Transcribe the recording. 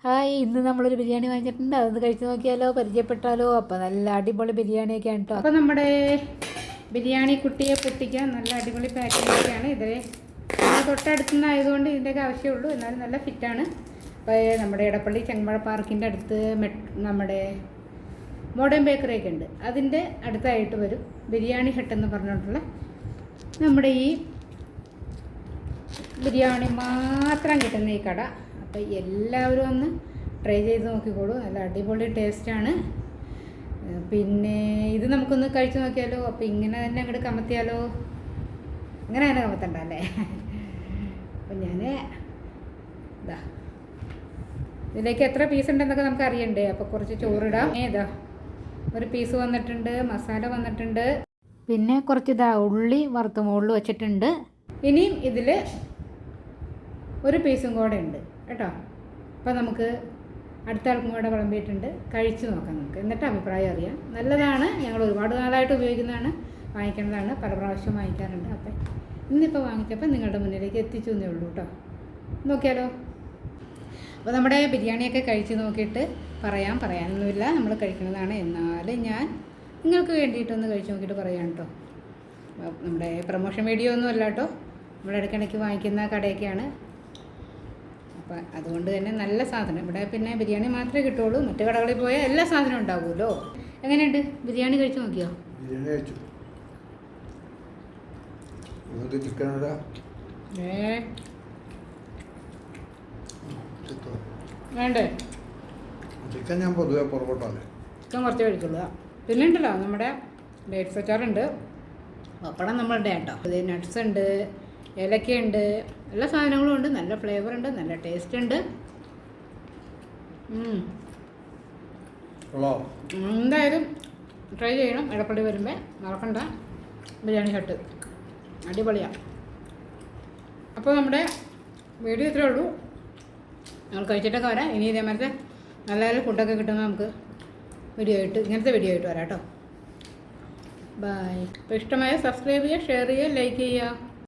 Hi, ഇന്ന് നമ്മളൊരു ബിരിയാണി വാങ്ങിച്ചിട്ടുണ്ട്. അതൊന്ന് കഴിച്ച് നോക്കിയാലോ, പരിചയപ്പെട്ടാലോ. അപ്പോൾ നല്ല അടിപൊളി ബിരിയാണിയൊക്കെയാണ് കേട്ടോ. അപ്പോൾ നമ്മുടെ ബിരിയാണി കുട്ടിയെ പൊട്ടിക്കാൻ നല്ല അടിപൊളി പാക്കിങ്ങൊക്കെയാണ്. ഇതിൽ തൊട്ടടുത്തുനിന്നായതുകൊണ്ട് ഇതിൻ്റെയൊക്കെ ആവശ്യമുള്ളൂ. എന്നാലും നല്ല ഫിറ്റാണ്. അപ്പോൾ നമ്മുടെ ഇടപ്പള്ളി ചെങ്ങമ്പഴ പാർക്കിൻ്റെ അടുത്ത് നമ്മുടെ മോഡേൺ ബേക്കറിയൊക്കെ ഉണ്ട്. അതിൻ്റെ അടുത്തായിട്ട് വരും ബിരിയാണി ഹട്ട് എന്ന് പറഞ്ഞിട്ടുള്ള നമ്മുടെ ഈ ബിരിയാണി മാത്രം കിട്ടുന്ന ഈ കട. അപ്പോൾ എല്ലാവരും ഒന്ന് ട്രൈ ചെയ്ത് നോക്കിക്കോളൂ. നല്ല അടിപൊളി ടേസ്റ്റാണ്. പിന്നെ ഇത് നമുക്കൊന്ന് കഴിച്ച് നോക്കിയാലോ. അപ്പോൾ ഇങ്ങനെ തന്നെ അങ്ങോട്ട് കമത്തിയാലോ. ഇങ്ങനെ തന്നെ കമത്തണ്ട അല്ലേ. അപ്പം ഞാൻ ഇതാ ഇതിലേക്ക് എത്ര പീസ് ഉണ്ടെന്നൊക്കെ നമുക്ക് അറിയണ്ടേ. അപ്പോൾ കുറച്ച് ചോറിടാം. ഇതാ ഒരു പീസ് വന്നിട്ടുണ്ട്, മസാല വന്നിട്ടുണ്ട്, പിന്നെ കുറച്ച് ഉള്ളി വറുത്ത് മുകളിൽ വെച്ചിട്ടുണ്ട്. ഇനിയും ഇതിൽ ഒരു പീസും കൂടെ ഉണ്ട് കേട്ടോ. അപ്പോൾ നമുക്ക് അടുത്ത ആൾക്കും കൂടെ വിളമ്പിയിട്ടുണ്ട്. കഴിച്ച് നോക്കാം നമുക്ക്, എന്നിട്ട് അഭിപ്രായം അറിയാം. നല്ലതാണ്, ഞങ്ങൾ ഒരുപാട് നാളായിട്ട് ഉപയോഗിക്കുന്നതാണ്, വാങ്ങിക്കേണ്ടതാണ്, പല പ്രാവശ്യം വാങ്ങിക്കാറുണ്ട്. അപ്പം ഇന്നിപ്പോൾ വാങ്ങിച്ചപ്പോൾ നിങ്ങളുടെ മുന്നിലേക്ക് എത്തിച്ചു എന്നേ ഉള്ളൂ കേട്ടോ. നോക്കിയാലോ. അപ്പോൾ നമ്മുടെ ബിരിയാണിയൊക്കെ കഴിച്ച് നോക്കിയിട്ട് പറയാനൊന്നുമില്ല, നമ്മൾ കഴിക്കുന്നതാണ്. എന്നാലും ഞാൻ നിങ്ങൾക്ക് വേണ്ടിയിട്ടൊന്ന് കഴിച്ച് നോക്കിയിട്ട് പറയാം കേട്ടോ. നമ്മുടെ പ്രൊമോഷൻ വീഡിയോ ഒന്നും അല്ല കേട്ടോ, നമ്മൾ ഇടയ്ക്കിടയ്ക്ക് വാങ്ങിക്കുന്ന കടയൊക്കെയാണ്. അപ്പം അതുകൊണ്ട് തന്നെ നല്ല സാധനം. ഇവിടെ പിന്നെ ബിരിയാണി മാത്രമേ കിട്ടുള്ളൂ, മറ്റു കടകളിൽ പോയാൽ എല്ലാ സാധനവും ഉണ്ടാവുമല്ലോ. എങ്ങനെയുണ്ട് ബിരിയാണി കഴിച്ച് നോക്കിയോ? ബിരിയാണി കഴിച്ചു. ചിക്കൻ വേണ്ടേ? ചിക്കൻ ഞാൻ പൊതുവെ പുറകോട്ടാണ്. ചിക്കൻ കുറച്ച് കഴിക്കുള്ളൂ. പിന്നെ ഉണ്ടല്ലോ നമ്മുടെ ഡേറ്റ്സ് അച്ചാറുണ്ട്, പപ്പടം നമ്മളുടെ കേട്ടോ. ഇത് നട്ട്സ് ഉണ്ട്, ഏലക്കയുണ്ട്, എല്ലാ സാധനങ്ങളും ഉണ്ട്. നല്ല ഫ്ലേവർ ഉണ്ട്, നല്ല ടേസ്റ്റ് ഉണ്ട്. എന്തായാലും ട്രൈ ചെയ്യണം. ഇടപ്പള്ളി വരുമ്പോൾ മറക്കണ്ട ബിരിയാണി ഹട്ട്, അടിപൊളിയാണ്. അപ്പോൾ നമ്മുടെ വീഡിയോ ഇത്രേ ഉള്ളൂ. നമ്മൾ കഴിച്ചിട്ടൊക്കെ വരാം. ഇനി ഇതേമാരത്തെ നല്ല നല്ല ഫുഡൊക്കെ കിട്ടുമ്പോൾ നമുക്ക് ഇങ്ങനത്തെ വീഡിയോ ആയിട്ട് വരാം കേട്ടോ. ബൈ. അപ്പോൾ ഇഷ്ടമായ സബ്സ്ക്രൈബ് ചെയ്യുക, ഷെയർ ചെയ്യുക, ലൈക്ക് ചെയ്യുക.